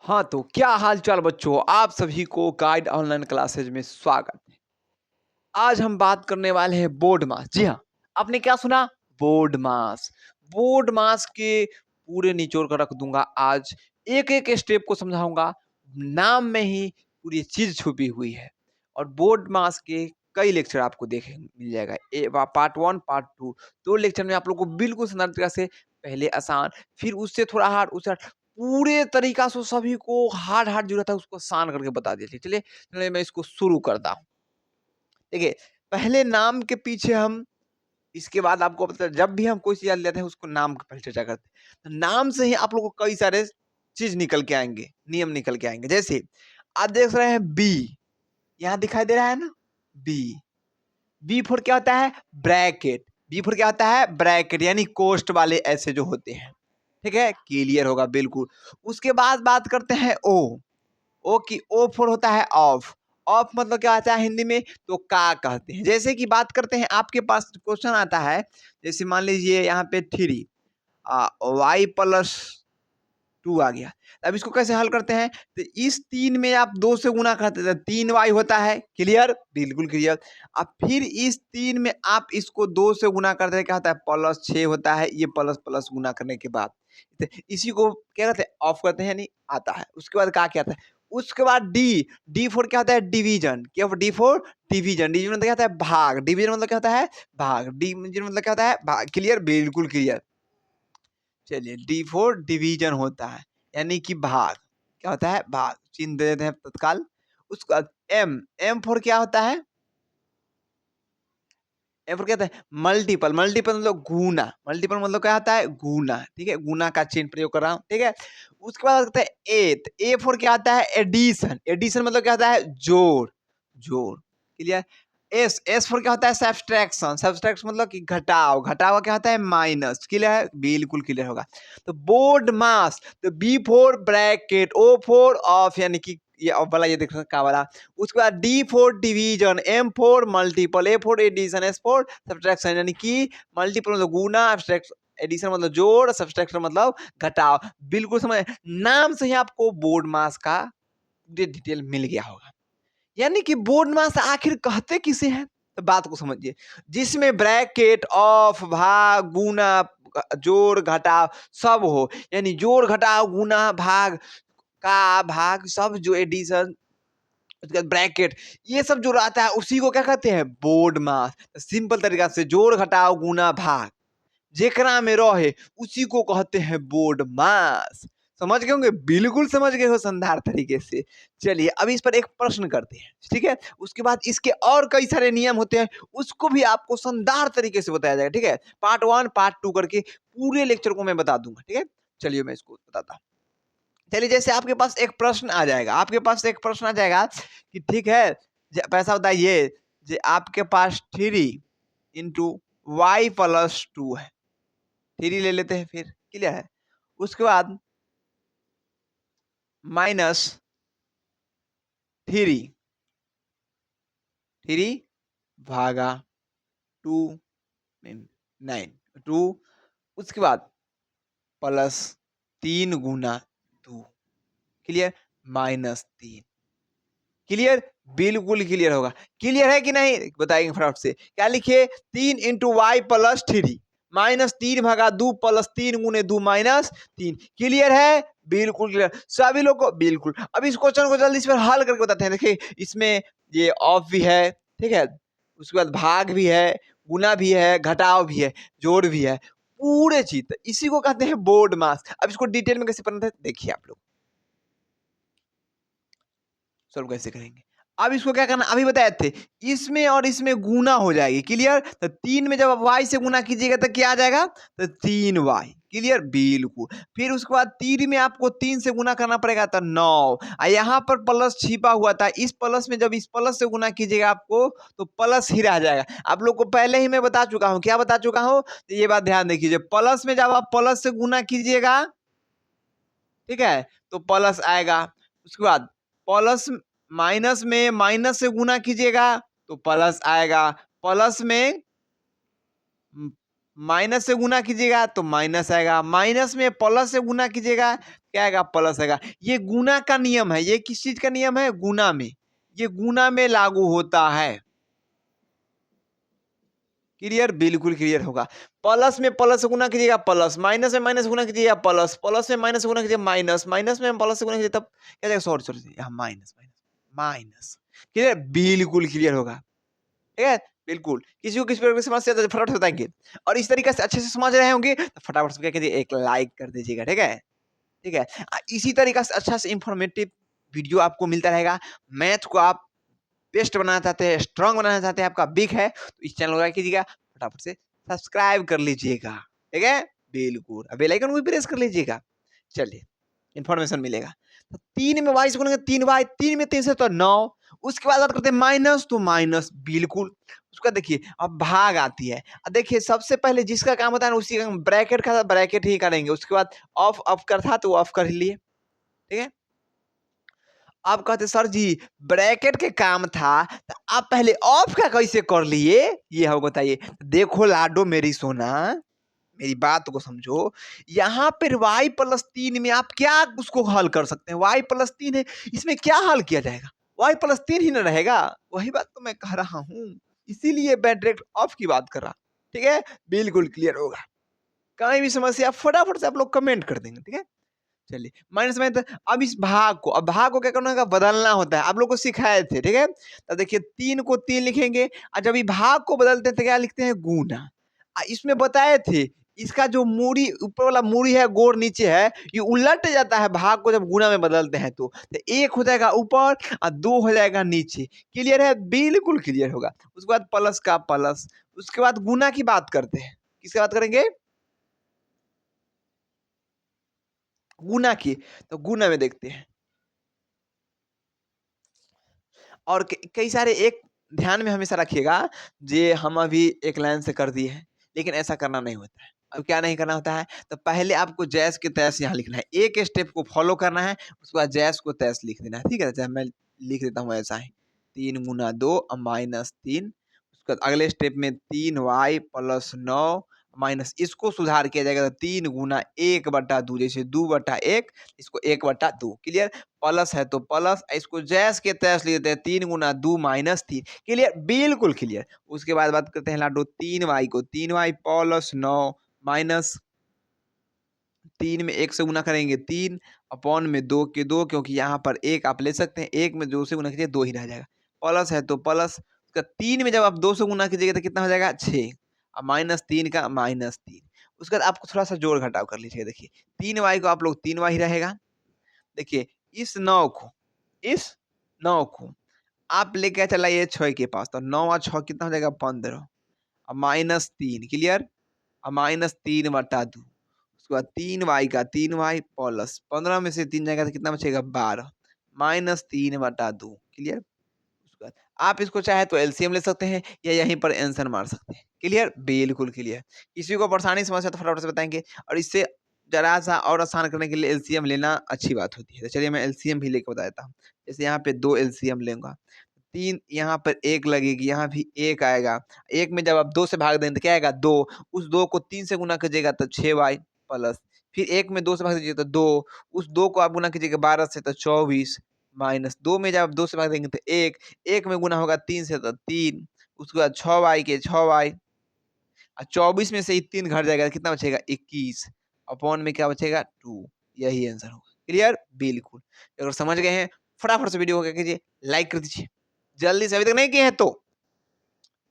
हाँ, तो क्या हाल-चाल बच्चों? आप सभी को गाइड ऑनलाइन क्लासेज में स्वागत है। आज हम बात करने वाले हैं बोर्ड मास। जी हाँ, आपने क्या सुना? बोर्ड मास। बोर्ड मास के पूरे निचोड़ कर रख दूँगा आज। एक-एक स्टेप को समझाऊँगा। नाम में ही पूरी चीज़ छुपी हुई है और बोर्ड मास के कई लेक्चर आपको देखे मिल जाएगा। पार्ट 1, पार्ट 2 2 लेक्चर में आप लोग को बिल्कुल सरल तरीका से पहले आसान, फिर उससे थोड़ा हार्ड, उससे हार्ड, पूरे तरीका से सभी को हार्ड-हार्ड जो रहता है उसको आसान करके बता दिया। चलिए मैं इसको शुरू करता हूँ। देखिए, पहले नाम के पीछे हम इसके बाद आपको पता है जब भी हम कोई चीज़ याद लेते हैं उसको नाम के पहले चर्चा करते हैं। तो नाम से ही आप लोगों को कई सारे चीज़ निकल के आएँगे, नियम निकल के आएँगे। जैसे आप देख रहे हैं बी, यहाँ दिखाई दे रहा है ना? बी। बी फॉर क्या होता है? ब्रैकेट। बी फॉर क्या होता है? ब्रैकेट यानी कोष्ठ वाले ऐसे जो होते हैं। ठीक है? क्लियर होगा बिल्कुल। उसके बाद बात करते हैं ओ। ओ की ओ फॉर होता है ऑफ। ऑफ मतलब क्या आता है हिंदी में? तो का कहते हैं। जैसे कि बात करते हैं आपके पास क्वेश्चन आता है, जैसे मान लीजिए यहाँ पे 3 y प्लस 2 आ गया। अब इसको कैसे हल करते हैं? तो इस 3 में आप 2 से गुणा करते हैं, 3y होता है, क्लियर? बिल्कुल क्लियर। अब फिर इस 3 में आप इसको 2 से गुणा करते हैं, क्या होता है? प्लस 6 होता है, ये प्लस प्लस गुणा करने के बाद। तो इसी को क्या कहते हैं? ऑफ करते हैं, यानी आता है। उसके बाद क्या आता है? उसके बाद डी, डी फॉर क्या होता है? डिवीजन। क्या डी फॉर डिवीजन। डिवीजन मतलब क्या होता है? भाग। डिवीजन मतलब क्या होता है? भाग। डिवीजन मतलब क्या होता है? भाग। क्लियर? बिल्कुल क्लियर। चलिए डी फोर डिवीजन होता है, यानी कि भाग। क्या होता है? भाग। चिन्ह दे देते हैं तत्काल। उसके बाद एम, एम फोर क्या होता है? एम फोर क्या होता है? मल्टीपल। मल्टीपल मतलब गुना। मल्टीपल मतलब क्या होता है? गुना। ठीक है, गुना का चिन्ह प्रयोग कर रहा हूँ। ठीक है, उसके बाद होता है एट। ए फोर क्या होता है? एडिशन। एडिशन मतलब क्या होता है? जोड़। जोड़। क्लियर? एस, एस फॉर क्या होता है? सब्सट्रैक्शन। सब्सट्रैक्शन मतलब कि घटाव। घटाव क्या होता है? माइनस। क्लियर है? बिल्कुल क्लियर होगा। तो बोर्ड मास, तो B four bracket, O four of, यानी कि ये ऑफ वाला, ये देख रहे हैं का वाला। उसके बाद D for division, M for multiple, A for addition, S for subtraction, यानी कि मल्टीपल मतलब गुना, एडिशन मतलब जोड़, सब्सट्रैक्शन मतलब घटाव। बिल्कुल समझ। नाम से ही आपको बोर्ड मास का डिटेल मिल गया होगा। यानी कि बोर्ड मास आखिर कहते किसे हैं? तो बात को समझिए। जिसमें ब्रैकेट, ऑफ, भाग, गुना, जोड़, घटाव सब हो, यानी जोड़, घटाव, गुना, भाग, का, भाग सब जो एडिशन, उसके बाद ब्रैकेट, ये सब जो रहता है उसी को क्या कहते हैं? बोर्ड मास। सिंपल तरीका से जोड़, घटाव, गुना, भाग जेकरा में रहे उसी को कहते हैं बोर्ड मास। समझ गए होंगे? बिल्कुल समझ गए हो शानदार तरीके से। चलिए अब इस पर एक प्रश्न करते हैं, ठीक है? उसके बाद इसके और कई सारे नियम होते हैं, उसको भी आपको शानदार तरीके से बताया जाएगा। ठीक है, पार्ट 1 पार्ट 2 करके पूरे लेक्चर को मैं बता दूंगा। ठीक है, चलिए मैं इसको बताता हूँ। चलिए जैसे आपके पास एक प्रश्न आ जाएगा, आपके पास एक प्रश्न आ जाएगा कि ठीक है, पैसा बताइए, आपके पास 3 इंटू वाई प्लस 2 है। 3 ले लेते हैं, फिर क्लियर है। उसके बाद माइनस 3, 3 भागा 2 में 9, 2, उसके बाद प्लस 3 गुना 2, क्लियर? Minus 3, clear? बिल्कुल क्लियर होगा। क्लियर है कि नहीं बताइए फटाफट से। क्या लिखिए? 3 इंटू वाई प्लस 3 माइनस 3 भागा 2 प्लस 3 गुने 2 माइनस 3। क्लियर है? बिल्कुल क्लियर सभी लोग को। बिल्कुल। अब इस क्वेश्चन को जल्दी से हल करके बताते हैं। देखिए इसमें ये ऑफ भी है, ठीक है, उसके बाद भाग भी है, गुना भी है, घटाव भी है, जोड़ भी है, पूरे चीज। इसी को कहते हैं बोर्ड मास। अब इसको डिटेल में कैसे पढ़ना है देखिए आप लोग सॉल्व कैसे करेंगे। अब इसको क्या करना अभी बताए थे, इसमें और इसमें गुना हो जाएगी। क्लियर? तो 3 में जब आप y से गुना कीजिएगा तो क्या आ जाएगा? तो 3y। क्लियर? बिल्कुल। फिर उसके बाद 3 में आपको 3 से गुना करना पड़ेगा तो 9, और यहाँ पर प्लस छिपा हुआ था, इस प्लस में जब इस प्लस से गुना कीजिएगा आपको तो प्लस ही रह जाएगा। आप लोग को पहले ही मैं बता चुका हूँ। क्या बता चुका हूँ? तो ये बात ध्यान देखिए, प्लस में जब आप प्लस से गुना कीजिएगा, ठीक है, तो प्लस आएगा। उसके बाद प्लस, माइनस में माइनस से गुना कीजिएगा तो प्लस आएगा। प्लस में माइनस से गुना कीजिएगा तो माइनस आएगा। माइनस में प्लस से गुना कीजिएगा क्या आएगा? प्लस आएगा। ये गुना का नियम है। ये किस चीज का नियम है? गुना में। ये गुना में लागू होता है। क्लियर? बिल्कुल क्लियर होगा। प्लस में प्लस से गुना कीजिएगा प्लस, माइनस में माइनस से गुना कीजिएगा प्लस, प्लस में माइनस से गुना कीजिए माइनस, माइनस में प्लस से गुना कीजिए तब क्या जाएगा? सॉरी सॉरी, यहाँ माइनस माइनस माइनस। क्लियर? बिल्कुल क्लियर होगा। ठीक है? बिल्कुल। किसी को किसी प्रकार की समस्या है तो फटाफट से बताएंगे। और इस तरीके से अच्छे से समझ रहे होंगे तो फटाफट से क्या कीजिए? एक लाइक कर दीजिएगा। ठीक है? ठीक है? इसी तरीका से अच्छा से इंफॉर्मेटिव वीडियो आपको मिलता रहेगा। मैथ को आप बेस्ट बनाना चाहते हैं, स्ट्रांग बनाना चाहते हैं, आपका वीक है, तो इस चैनल को क्या कीजिएगा? फटाफट से सब्सक्राइब कर लीजिएगा। ठीक है? बिल्कुल। बेल आइकन को भी प्रेस कर लीजिएगा। चलिए, इन्फॉर्मेशन मिलेगा। तो 3 में y से गुणा 3y, 3 में 3 से तो 9। उसके बाद बात करते हैं माइनस, तो माइनस बिल्कुल। उसका देखिए अब भाग आती है। अब देखिए सबसे पहले जिसका काम होता है ना उसी का ब्रैकेट का ब्रैकेट ही करेंगे। उसके बाद ऑफ ऑफ कर था तो ऑफ कर लिए। ठीक है? आप कहते सर जी ब्रैकेट के काम था तो आप पहले ऑफ का कैसे कर लिए? ये हम बताइए। देखो लाडो मेरी सोना, मेरी बात को समझो। यहाँ पर y प्लस 3 में आप क्या उसको हल कर सकते हैं? y प्लस 3 है, इसमें क्या हल किया जाएगा? y प्लस 3 ही ना रहेगा। वही बात तो मैं कह रहा हूँ, इसीलिए मैं डायरेक्ट ऑफ की बात कर रहा। ठीक है? बिल्कुल क्लियर होगा। कहीं भी समस्या फटाफट से आप लोग कमेंट कर देंगे। ठीक है? चलिए माइनस में तो अब इस भाग को, अब भाग को क्या करना होगा? बदलना होता है। आप लोग को सिखाए थे। ठीक है? तो देखिए 3 को 3 लिखेंगे और जब ये भाग को बदलते हैं तो क्या लिखते हैं? गुना। इसमें बताए थे इसका जो मूड़ी ऊपर वाला मूड़ी है गोर नीचे है, ये उलट जाता है भाग को जब गुना में बदलते हैं तो एक हो जाएगा ऊपर और 2 हो जाएगा नीचे। क्लियर है? बिल्कुल क्लियर होगा। उसके बाद प्लस का प्लस, उसके बाद गुना की बात करते हैं। किसकी बात करेंगे? गुना की। तो गुना में देखते हैं और कई सारे एक ध्यान में हमेशा रखिएगा, जे हम अभी एक लाइन से कर दिए हैं, लेकिन ऐसा करना नहीं होता है। अब क्या नहीं करना होता है? तो पहले आपको जैस के तैस यहाँ लिखना है। एक स्टेप को फॉलो करना है, उसके बाद जैस को तैस लिख देना है। ठीक है? जैसे मैं लिख देता हूँ ऐसा ही, 3 गुना 2 माइनस 3। उसके बाद अगले स्टेप में 3y प्लस 9 माइनस, इसको सुधार किया जाएगा तो 3 गुना 1/2, जैसे 2/1, इसको 1/2। क्लियर? प्लस है तो प्लस, इसको जैस के तैस लिख देते हैं 3 गुना 2 माइनस 3। क्लियर? बिल्कुल क्लियर। उसके बाद बात करते हैं लाडो 3y को, 3y प्लस 9 माइनस 3 में 1 से गुना करेंगे 3 अपॉन में 2 के 2, क्योंकि यहाँ पर 1 आप ले सकते हैं, 1 में 2 से गुना कीजिए 2 ही रह जाएगा। प्लस है तो प्लस, उसका 3 में जब आप 2 से गुना कीजिएगा तो कितना हो जाएगा? 6 और माइनस 3 का माइनस 3। उसके बाद आपको थोड़ा सा जोड़ घटाव कर लीजिएगा। देखिए 3y को आप लोग 3y ही रहेगा। देखिए इस 9 को आप लेके चलाइए 6 के पास, तो 9 और 6 कितना हो जाएगा? 15 और माइनस 3। क्लियर? और माइनस 3/2। उसके बाद 3y का 3y प्लस 15 में से 3 जाएगा तो कितना बचेगा? 12 माइनस 3/2। क्लियर? उसके बाद आप इसको चाहे तो एलसीएम ले सकते हैं या यहीं पर आंसर मार सकते हैं। क्लियर? बिल्कुल क्लियर। किसी को परेशानी समस्या तो फटाफट से बताएंगे, और इससे जरा सा और आसान करने के लिए एलसीएम लेना अच्छी बात होती है। तो चलिए मैं एलसीएम भी लेके बता देता हूँ। जैसे यहाँ पे 2 एलसीएम लूंगा, 3 यहाँ पर 1 लगेगी, यहाँ भी 1 आएगा। 1 में जब आप 2 से भाग देंगे तो क्या आएगा? 2। उस 2 को 3 से गुना कीजिएगा तो 6y प्लस, फिर 1 में 2 से भाग दीजिएगा तो 2, उस 2 को आप गुना कीजिएगा 12 से तो 24 माइनस 2 में जब आप 2 से भाग देंगे तो 1, 1 में गुना होगा 3 से तो 3, उसके बाद 6y के 6y और 24 में से ये 3 घट जाएगा तो कितना बचेगा? 21 अपॉन में क्या बचेगा? 2। यही आंसर होगा। क्लियर? बिल्कुल। अगर समझ गए हैं फटाफट से वीडियो को क्या कीजिए? लाइक कर दीजिए। जल्दी से, अभी तक नहीं किए हैं तो।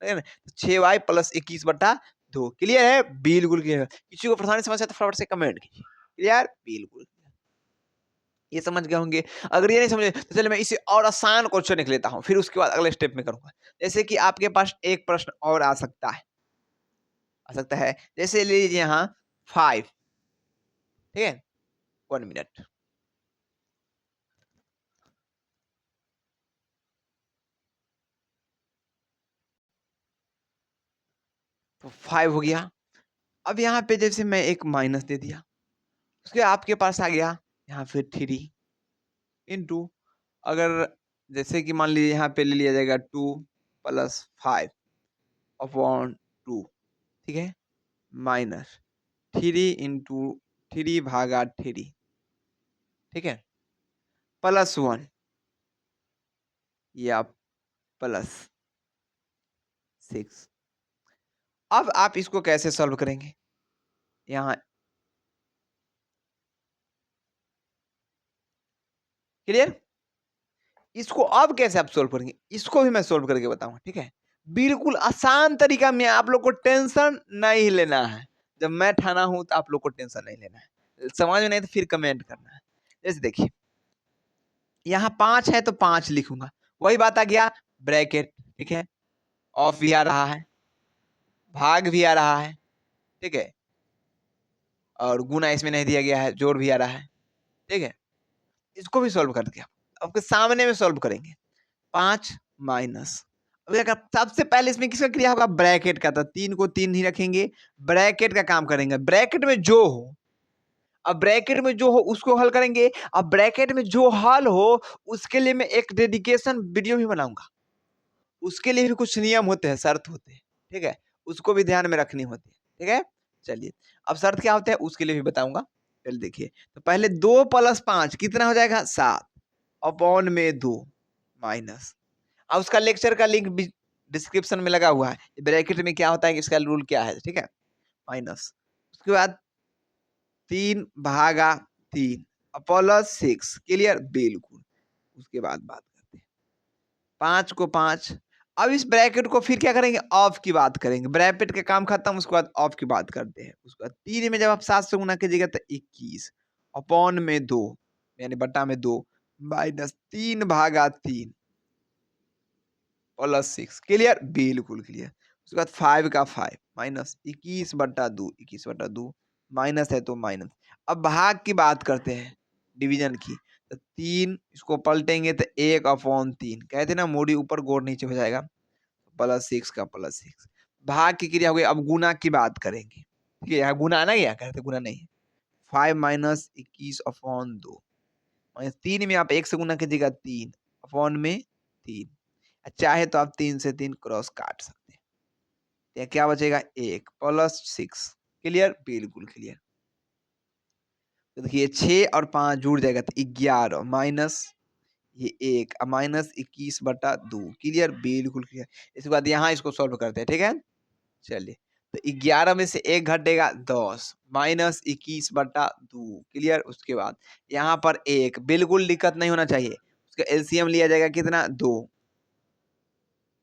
है ना? 6y plus 21/2। क्लियर है? बिल्कुल क्लियर है। किसी को परेशानी समस्या तो फटाफट से कमेंट कीजिए। क्लियर? बिल्कुल। ये समझ गए होंगे। अगर ये नहीं समझे तो चलिए मैं इसे और आसान क्वेश्चन लिख लेता हूँ, फिर उसके बाद अगले स्टेप में करूँगा। जैसे कि आपके पास एक प्रश्न और आ सकता है। जैसे ले लीजिए यहाँ 5, ठीक है? 1 मिनट। तो 5 हो गया। अब यहाँ पे जैसे मैं एक माइनस दे दिया, उसके आपके पास आ गया यहाँ फिर 3 इंटू, अगर जैसे कि मान लीजिए यहाँ पे ले लिया जाएगा 2 प्लस 5 अपॉन 2, ठीक है? माइनस 3 इंटू 3 भागा 3 ठीक है, +1 या +6। अब आप इसको कैसे सॉल्व करेंगे? यहाँ क्लियर? इसको अब कैसे आप सोल्व करेंगे? इसको भी मैं सोल्व करके बताऊँगा, ठीक है? बिल्कुल आसान तरीका में, आप लोग को टेंशन नहीं लेना है। जब मैं ठाना हूँ तो आप लोग को टेंशन नहीं लेना है। समझ में नहीं तो फिर कमेंट करना है। जैसे देखिए, यहाँ 5 है तो 5 लिखूँगा। वही बात आ गया ब्रैकेट, ठीक है? ऑफ भी आ रहा है, भाग भी आ रहा है, ठीक है? और गुना इसमें नहीं दिया गया है, जोड़ भी आ रहा है, ठीक है? इसको भी सॉल्व कर दिया। आपके सामने में सॉल्व करेंगे। 5 माइनस, अब देखा सबसे पहले इसमें किसका क्रिया होगा? ब्रैकेट का। तो 3 को 3 ही रखेंगे, ब्रैकेट का काम करेंगे। ब्रैकेट में जो हो, अब ब्रैकेट में जो हो उसको हल करेंगे। अब ब्रैकेट में जो हल हो उसके लिए मैं एक डेडिकेशन वीडियो भी बनाऊंगा। उसके लिए भी कुछ नियम होते हैं, शर्त होते हैं, ठीक है? उसको भी ध्यान में रखनी होती है, ठीक है? चलिए, अब शर्त क्या होते हैं उसके लिए भी बताऊंगा। चलिए देखिए, तो पहले 2 + 5 कितना हो जाएगा? 7 अपॉन में 2 माइनस। अब उसका लेक्चर का लिंक भी डिस्क्रिप्शन में लगा हुआ है। ब्रैकेट में क्या होता है कि इसका रूल क्या है, ठीक है? माइनस, उसके बाद 3 भागा 3 प्लस 6, क्लियर? बिल्कुल। उसके बाद बात करते हैं 5 को 5। अब इस ब्रैकेट को फिर क्या करेंगे? ऑफ की बात करेंगे। ब्रैकेट का काम खत्म, उसके बाद ऑफ की बात करते हैं। उसके बाद 3 में जब आप 7 से गुना कीजिएगा तो 21 अपॉन में 2 यानी बटा में 2 माइनस 3 भागा 3 +6, क्लियर? बिल्कुल क्लियर। उसके बाद 5 का 5 माइनस 21/2, 21/2 माइनस है तो माइनस। अब भाग की बात करते हैं, डिवीजन की। तो 3 इसको पलटेंगे तो 1/3, कहते हैं ना मोड़ी ऊपर गोड़ नीचे हो जाएगा। +6 का +6, भाग की क्रिया हो गई। अब गुना की बात करेंगे, ठीक है? यहाँ गुना आना, क्या कहते गुना नहीं है। 5 माइनस 21/2 माइनस 3 में आप 1 से गुना कीजिएगा 3 अपॉन में 3, चाहे तो आप 3 से 3 क्रॉस काट सकते हैं। तो क्या बचेगा? 1 +6, क्लियर? बिल्कुल क्लियर। तो देखिए 6 और 5 जुड़ जाएगा तो 11 माइनस ये 1 माइनस 21/2, क्लियर? बिल्कुल क्लियर। इसके बाद यहाँ इसको सॉल्व करते हैं, ठीक है? चलिए, तो 11 में से 1 घटेगा 10 माइनस 21/2, क्लियर? उसके बाद यहाँ पर 1, बिल्कुल दिक्कत नहीं होना चाहिए। उसका एलसीएम लिया जाएगा कितना? 2,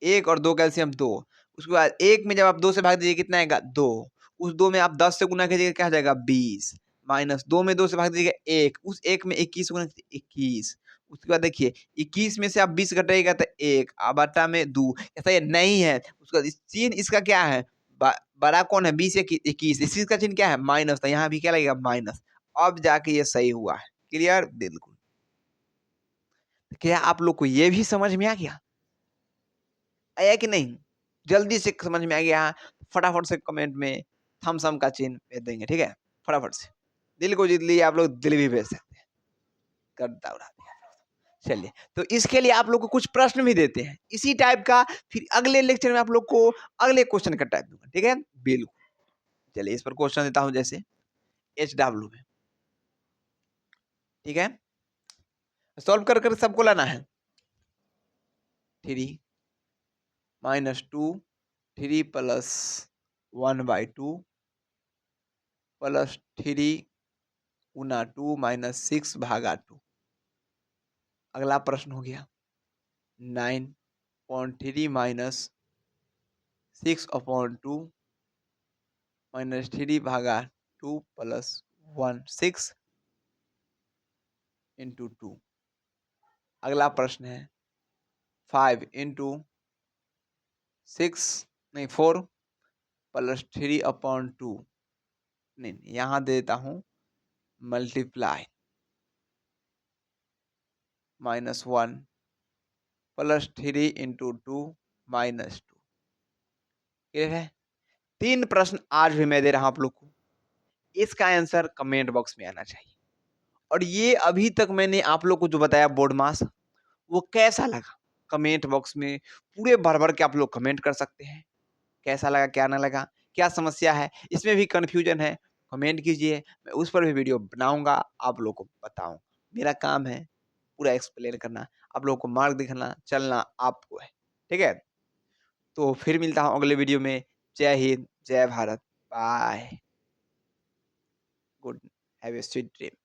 1 और 2 का एलसीएम 2। उसके बाद 1 में जब आप 2 से भाग दीजिए कितना आएगा? 2। उस 2 में आप 10 से गुना कीजिएगा क्या हो जाएगा? 20 माइनस 2 में 2 से भाग दीजिएगा 1, उस 1 में 21 से गुना कीजिए 21। उसके बाद देखिए 21 में से आप 20 घटाइएगा तो 1 बटा में 2, ऐसा ये नहीं है। उसका चिन्ह इसका क्या है? बड़ा कौन है? 20 या 21, इसी का चिन्ह क्या है? माइनस। तो यहाँ भी क्या लगेगा? माइनस। अब जाके ये सही हुआ है, क्लियर? बिल्कुल। क्या आप लोग को ये भी समझ में आ गया? आया कि नहीं? जल्दी से समझ में आ गया, फटाफट से कमेंट में थम्स अप का चिन्ह भेज देंगे, ठीक है? फटाफट से। दिल को जीत लिए आप लोग, दिल भी भेज सकते हैं। गर्दा उड़ा दिया। चलिए, तो इसके लिए आप लोग को कुछ प्रश्न भी देते हैं। इसी टाइप का फिर अगले लेक्चर में आप लोग को अगले क्वेश्चन का टाइप दूँगा, ठीक है? बिल्कुल। चलिए इस पर क्वेश्चन देता हूँ जैसे एचडब्ल्यू में, ठीक है? सॉल्व कर सबको लाना है। 3 -2 3 + 1/2 + 3 गुना 2 माइनस 6 भागा 2। अगला प्रश्न हो गया 9.3 माइनस 6/2 माइनस 3 भागा 2 प्लस 1 6 इंटू 2। अगला प्रश्न है 5 इंटू 6 नहीं 4 प्लस 3/2, नहीं यहाँ देता हूँ मल्टीप्लाई -1 प्लस 3 इंटू 2 -2। ये है 3 प्रश्न आज भी मैं दे रहा हूँ आप लोग को। इसका आंसर कमेंट बॉक्स में आना चाहिए। और ये अभी तक मैंने आप लोग को जो बताया बोर्ड मास, वो कैसा लगा? कमेंट बॉक्स में पूरे भर-भर के आप लोग कमेंट कर सकते हैं। कैसा लगा, क्या ना लगा, क्या समस्या है, इसमें भी कन्फ्यूजन है, कमेंट कीजिए, मैं उस पर भी वीडियो बनाऊँगा, आप लोग को बताऊँगा। मेरा काम है पूरा एक्सप्लेन करना, आप लोगों को मार्क दिखाना, चलना आपको है। ठीक है? तो फिर मिलता हूँ अगले वीडियो में। जय हिंद, जय Bharat, bye, good, have a sweet dream.